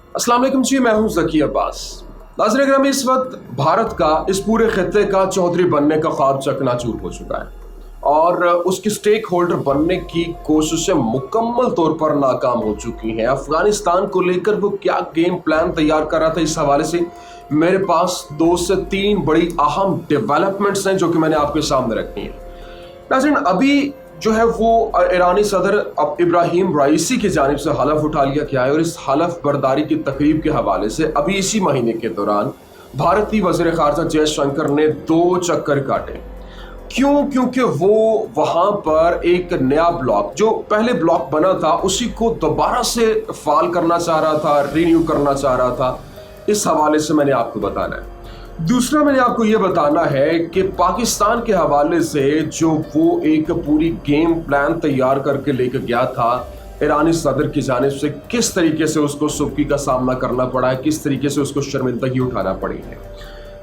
अस्सलाम वालेकुम जी, मैं हूं ज़की अब्बास। नाज़रीन ग्रामी, इस वक्त भारत का इस पूरे खित्ते का चौधरी बनने का ख्वाब चकनाचूर हो चुका है और उसकी स्टेक होल्डर बनने की कोशिशें मुकम्मल तौर पर नाकाम हो चुकी हैं। अफगानिस्तान को लेकर वो क्या गेम प्लान तैयार कर रहा था, इस हवाले से मेरे पास 2 से 3 बड़ी अहम डेवलपमेंट्स हैं जो कि मैंने आपके सामने रखी हैं। नाज़रीन, अभी जो है वो ईरानी सदर अब इब्राहिम राइसी की जानिब से हलफ उठा लिया गया है और इस हलफ बर्दारी की तकरीब के हवाले से अभी इसी महीने के दौरान भारतीय वज़ीर ख़ारजा जयशंकर ने 2 चक्कर काटे। क्यों? क्योंकि वो वहाँ पर एक नया ब्लॉक, जो पहले ब्लॉक बना था, उसी को दोबारा से फाल करना चाह रहा था, रिन्यू करना चाह रहा था। इस हवाले से मैंने आपको बताना है। दूसरा मैंने आपको ये बताना है कि पाकिस्तान के हवाले से जो वो एक पूरी गेम प्लान तैयार करके लेकर गया था ईरानी सदर की जानिब से, किस तरीके से उसको सुबकी का सामना करना पड़ा है, किस तरीके से उसको शर्मिंदगी उठाना पड़ी है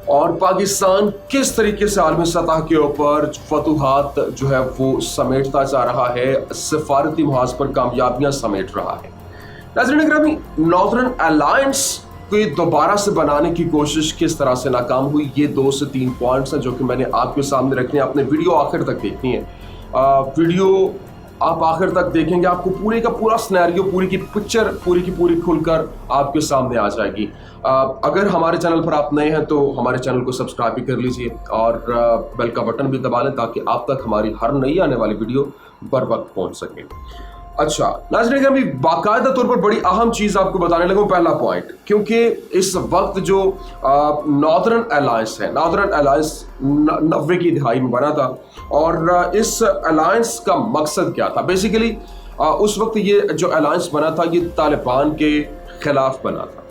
और पाकिस्तान किस तरीके से आलमी सतह के ऊपर फतूहात जो है वो समेटता जा रहा है, सफारती मुहाज पर कामयाबियां समेट रहा है। नाज़रीन ग्रामी, नॉर्दर्न अलायंस को दोबारा से बनाने की कोशिश किस तरह से नाकाम हुई, ये 2 से 3 पॉइंट्स हैं जो कि मैंने आपके सामने रखने हैं। आपने वीडियो आखिर तक देखनी है। वीडियो आप आखिर तक देखेंगे, आपको पूरे का पूरा सिनेरियो, पूरी की पिक्चर पूरी की पूरी खुलकर आपके सामने आ जाएगी। अगर हमारे चैनल पर आप नए हैं तो हमारे चैनल को सब्सक्राइब भी कर लीजिए और बेल का बटन भी दबा लें ताकि आप तक हमारी हर नई आने वाली वीडियो बर वक्त पहुंच सके। अच्छा नाज़रीन, अभी बाकायदा तौर पर बड़ी अहम चीज़ आपको बताने लगा। पहला पॉइंट, क्योंकि इस वक्त जो नॉर्दर्न अलायंस है, नॉर्दर्न अलायंस 90 की दहाई में बना था और इस अलायंस का मकसद क्या था? बेसिकली उस वक्त ये जो अलायंस बना था ये तालिबान के खिलाफ बना था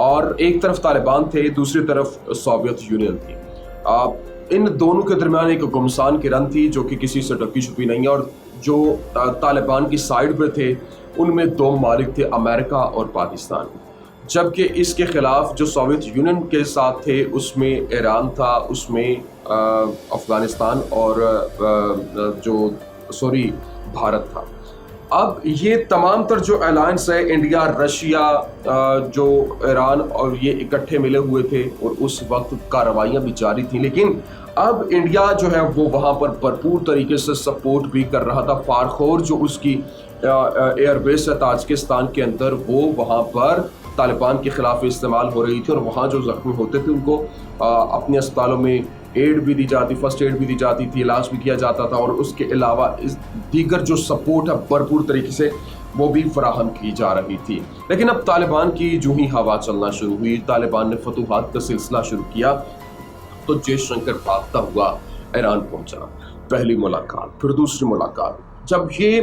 और एक तरफ तालिबान थे, दूसरी तरफ सोवियत यूनियन थी। इन दोनों के दरमियान एक गुमसान की रन थी जो कि किसी से ढकी छुपी नहीं है और जो तालिबान की साइड पे थे उनमें 2 ममालिक थे, अमेरिका और पाकिस्तान। जबकि इसके खिलाफ जो सोवियत यूनियन के साथ थे उसमें ईरान था, उसमें अफगानिस्तान और भारत था। अब ये तमाम तर जो अलायंस है, इंडिया, रशिया, जो ईरान और ये इकट्ठे मिले हुए थे और उस वक्त कार्रवाइयाँ भी जारी थी। लेकिन अब इंडिया जो है वो वहाँ पर भरपूर तरीके से सपोर्ट भी कर रहा था। फारखोर जो उसकी एयरबेस है ताजिकिस्तान के अंदर, वो वहाँ पर तालिबान के खिलाफ इस्तेमाल हो रही थी और वहाँ जो जख्मी होते थे उनको अपने अस्पतालों में एड भी दी जाती, फर्स्ट एड भी दी जाती थी, इलाज भी किया जाता था और उसके अलावा इस दीगर जो सपोर्ट है भरपूर तरीके से वो भी फराहम की जा रही थी। लेकिन अब तालिबान की जो ही हवा चलना शुरू हुई, तालिबान ने फतूहात का सिलसिला शुरू किया तो जयशंकर भागता हुआ ईरान पहुंचा। पहली मुलाकात, फिर दूसरी मुलाकात। जब ये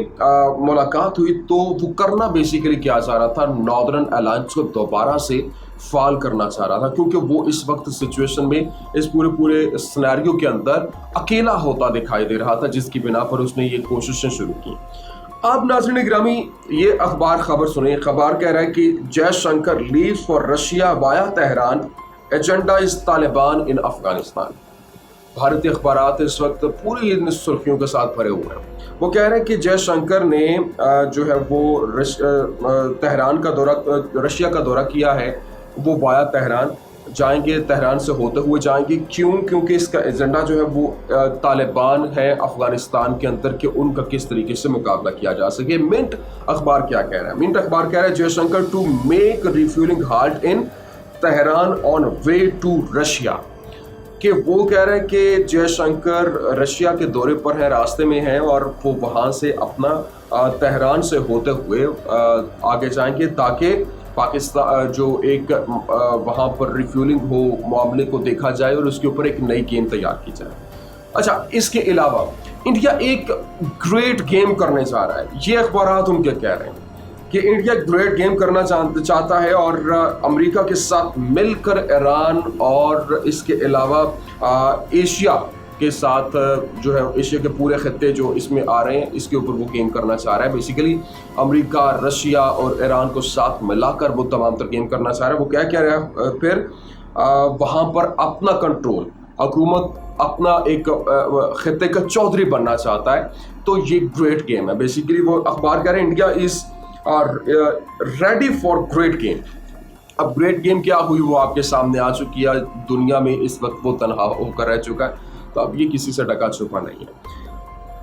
मुलाकात हुई तो वो करना बेसिकली क्या चाह रहा था, नॉर्दर्न अलायंस को दोबारा से फाल करना चाह रहा था क्योंकि वो इस वक्त सिचुएशन में, इस पूरे सिनेरियो के अंदर अकेला होता दिखाई दे रहा था, जिसकी बिना पर उसने ये कोशिशें शुरू की। अब नाज़रीन ग्रामी, ये अखबार खबर सुनिए। खबर कह रहा है कि Jaishankar leaves for Russia via Tehran, agenda is Taliban in Afghanistan. भारतीय अखबारात इस वक्त पूरी इन सुर्खियों के साथ भरे हुए हैं। वो कह रहे हैं कि जयशंकर ने जो है वो तेहरान का दौरा, रशिया का दौरा किया है। वो वाया तेहरान जाएंगे, तेहरान से होते हुए जाएंगे। क्यों? क्योंकि इसका एजेंडा जो है वो तालिबान है अफगानिस्तान के अंदर कि उनका किस तरीके से मुकाबला किया जा सके। मिंट अखबार क्या कह रहा है? मिंट अखबार कह रहा है Jaishankar to make refuelling halt in Tehran on way to Russia, कि वो कह रहे हैं कि जयशंकर रशिया के दौरे पर है, रास्ते में है और वो वहाँ से अपना तेहरान से होते हुए आगे जाएंगे ताकि पाकिस्तान जो एक वहाँ पर रिफ्यूलिंग हो, मामले को देखा जाए और उसके ऊपर एक नई गेम तैयार की जाए। अच्छा, इसके अलावा इंडिया एक ग्रेट गेम करने जा रहा है, ये अखबारात उनके कह रहे हैं कि इंडिया ग्रेट गेम करना चाहता है और अमेरिका के साथ मिलकर ईरान और इसके अलावा एशिया के साथ जो है एशिया के पूरे खत्ते जो इसमें आ रहे हैं इसके ऊपर वो गेम करना चाह रहा है। बेसिकली अमेरिका, रशिया और ईरान को साथ मिलाकर वो तमाम तर गेम करना चाह रहा है। वो क्या कह रहा है फिर वहाँ पर अपना कंट्रोल, हुकूमत अपना एक खत्ते का चौधरी बनना चाहता है। तो ये ग्रेट गेम है। बेसिकली वो अखबार कह रहे हैं India is ready for great game. اب گریٹ گیم کیا ہوئی وہ آپ کے سامنے آ چکی ہے، دنیا میں اس وقت وہ تنہا ہو کر رہ چکا ہے، تو اب یہ کسی سے ڈکا چھپا نہیں ہے۔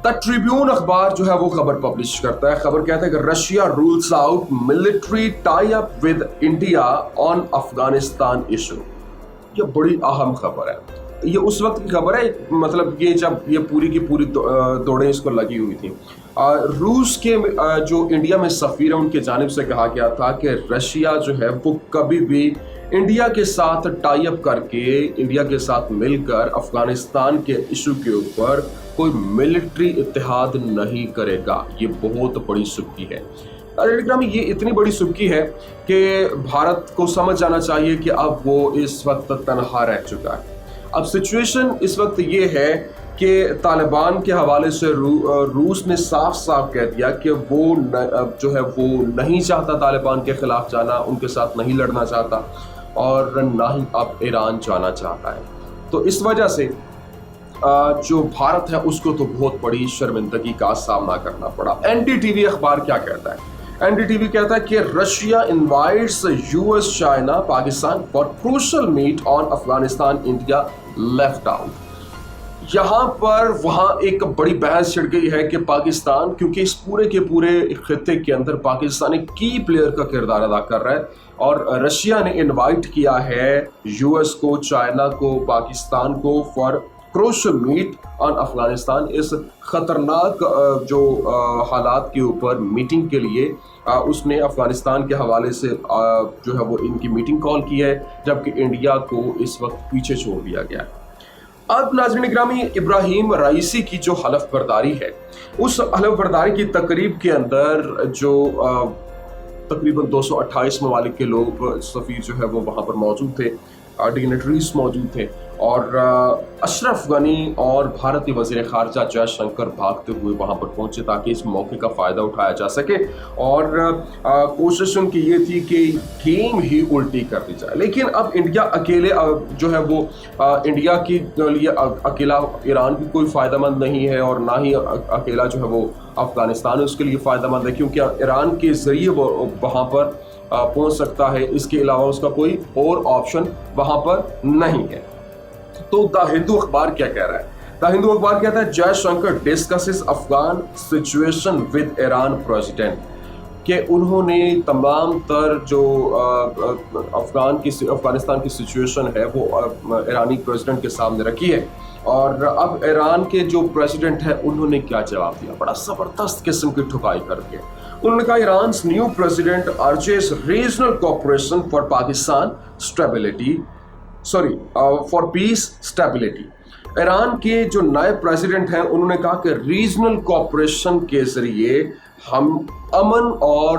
دا ٹریبیون اخبار جو ہے وہ خبر پبلش کرتا ہے، خبر کہتا ہے کہ Russia rolls out military tie up with India on Afghanistan issue. یہ بڑی اہم خبر ہے، یہ اس وقت کی خبر ہے، مطلب یہ جب یہ پوری کی پوری دوڑیں اس کو لگی ہوئی تھیں۔ روس کے جو انڈیا میں سفیر ہیں ان کی جانب سے کہا گیا تھا کہ رشیا جو ہے وہ کبھی بھی انڈیا کے ساتھ ٹائی اپ کر کے، انڈیا کے ساتھ مل کر افغانستان کے ایشو کے اوپر کوئی ملٹری اتحاد نہیں کرے گا۔ یہ بہت بڑی سبکی ہے، یہ اتنی بڑی سبکی ہے کہ بھارت کو سمجھ جانا چاہیے کہ اب وہ اس وقت تنہا رہ چکا ہے۔ اب سچویشن اس وقت یہ ہے کہ طالبان کے حوالے سے روس نے صاف صاف کہہ دیا کہ وہ جو ہے وہ نہیں چاہتا طالبان کے خلاف جانا، ان کے ساتھ نہیں لڑنا چاہتا، اور نہ ہی اب ایران جانا چاہتا ہے۔ تو اس وجہ سے جو بھارت ہے اس کو تو بہت بڑی شرمندگی کا سامنا کرنا پڑا۔ این ڈی ٹی وی اخبار کیا کہتا ہے؟ این ڈی ٹی وی کہتا ہے کہ Russia invites U S China Pakistan for crucial meet on Afghanistan, India left out. یہاں پر وہاں ایک بڑی بحث چھڑ گئی ہے کہ پاکستان، کیونکہ اس پورے کے پورے خطے کے اندر پاکستان ایک کی پلیئر کا کردار ادا کر رہا ہے، اور رشیا نے انوائٹ کیا ہے یو ایس کو، چائنا کو، پاکستان کو for crucial meet on Afghanistan, اس خطرناک جو حالات کے اوپر میٹنگ کے لیے اس نے افغانستان کے حوالے سے جو ہے وہ ان کی میٹنگ کال کی ہے، جبکہ انڈیا کو اس وقت پیچھے چھوڑ دیا گیا ہے۔ اب ناظرین گرامی، ابراہیم رئیسی کی جو حلف برداری ہے، اس حلف برداری کی تقریب کے اندر جو تقریباً 228 ممالک کے لوگ، سفیر جو ہے وہ وہاں پر موجود تھے، ڈگنیٹریز موجود تھے، اور اشرف غنی اور بھارتی وزیر خارجہ جے شنکر بھاگتے ہوئے وہاں پر پہنچے تاکہ اس موقع کا فائدہ اٹھایا جا سکے، اور کوشش ان کی یہ تھی کہ گیم ہی الٹی کر دی جائے۔ لیکن اب انڈیا اکیلے جو ہے وہ انڈیا کے لیے اکیلا ایران بھی کوئی فائدہ مند نہیں ہے، اور نہ ہی اکیلا جو ہے وہ افغانستان اس کے لیے فائدہ مند ہے، کیونکہ ایران کے ذریعے وہ وہاں پر پہنچ سکتا ہے، اس کے علاوہ اس کا کوئی اور آپشن وہاں پر نہیں ہے۔ تو دا ہندو اخبار کیا کہہ رہا ہے؟ دا ہندو اخبار کہتا ہے Jaishankar discusses Afghan situation with Iran president, کہ انہوں نے تمام تر جو افغانستان کی سچویشن ہے وہ ایرانی پریزیڈنٹ کے سامنے رکھی ہے، اور اب ایران کے جو پریزیڈنٹ ہے انہوں نے کیا جواب دیا، بڑا زبردست قسم کی ٹھکائی کر کے انہوں نے کہا Iran's new president urges regional cooperation for Pakistan stability, for peace stability. Iran کے جو نئے پریزیڈنٹ ہیں انہوں نے کہا کہ ریجنل کوآپریشن کے ذریعے ہم امن اور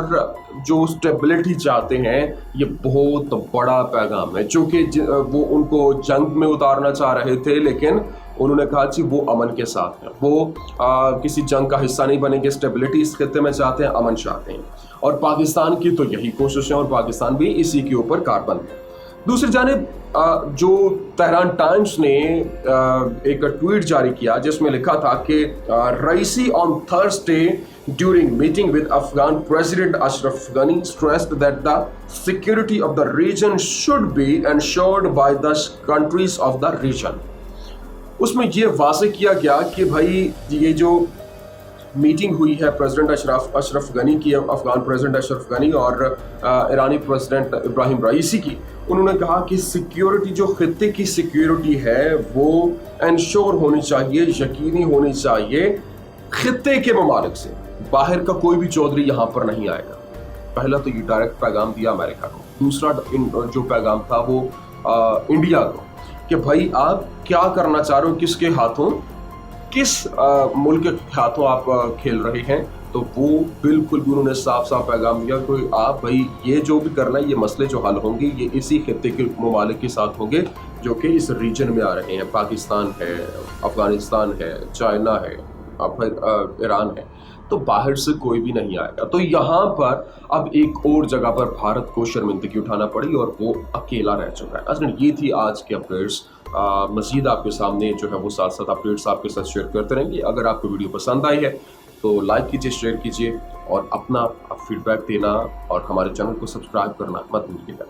جو اسٹیبلٹی چاہتے ہیں، یہ بہت بڑا پیغام ہے، چونکہ وہ ان کو جنگ میں اتارنا چاہ رہے تھے، لیکن انہوں نے کہا کہ وہ امن کے ساتھ ہیں، وہ کسی جنگ کا حصہ نہیں بنیں گے، اسٹیبلٹی اس خطے میں چاہتے ہیں، امن چاہتے ہیں، اور پاکستان کی تو یہی کوشش ہے، اور پاکستان بھی اسی کے اوپر کاربند ہے۔ دوسری جانب جو تہران ٹائمز نے ایک ٹویٹ جاری کیا جس میں لکھا تھا کہ Raisi on Thursday during meeting with Afghan president Ashraf Ghani stressed that the security of the region should be ensured by the countries of the region۔ اس میں یہ واضح کیا گیا کہ بھائی یہ جو میٹنگ ہوئی ہے پریزیڈنٹ اشرف غنی کی، افغان پریزیڈنٹ اشرف غنی اور ایرانی پریزیڈنٹ ابراہیم رئیسی کی، انہوں نے کہا کہ سیکیورٹی، جو خطے کی سیکیورٹی ہے وہ انشور ہونی چاہیے، یقینی ہونی چاہیے خطے کے ممالک سے، باہر کا کوئی بھی چودھری یہاں پر نہیں آئے گا۔ پہلا تو یہ ڈائریکٹ پیغام دیا امریکہ کو، دوسرا جو پیغام تھا وہ انڈیا کو، کہ بھائی آپ کیا کرنا چاہ رہے ہو، کس کے ہاتھوں، کس ملک کے ہاتھوں آپ کھیل رہے ہیں، تو وہ بالکل بھی انہوں نے صاف صاف پیغام دیا کہ آپ بھائی یہ جو بھی کرنا ہے، یہ مسئلے جو حل ہوں گے یہ اسی خطے کے ممالک کے ساتھ ہوں گے جو کہ اس ریجن میں آ رہے ہیں، پاکستان ہے، افغانستان ہے، چائنا ہے، پھر ایران ہے، تو باہر سے کوئی بھی نہیں آئے گا۔ تو یہاں پر اب ایک اور جگہ پر بھارت کو شرمندگی اٹھانا پڑی اور وہ اکیلا رہ چکا ہے۔ اصل یہ تھی آج کے اپڈیٹس، مزید آپ کے سامنے جو ہے وہ ساتھ ساتھ اپڈیٹس آپ کے ساتھ شیئر کرتے رہیں گے۔ اگر آپ کو ویڈیو پسند آئی ہے تو لائک کیجیے، شیئر کیجیے، اور اپنا فیڈ بیک دینا اور ہمارے چینل کو سبسکرائب کرنا مت بھولیے گا۔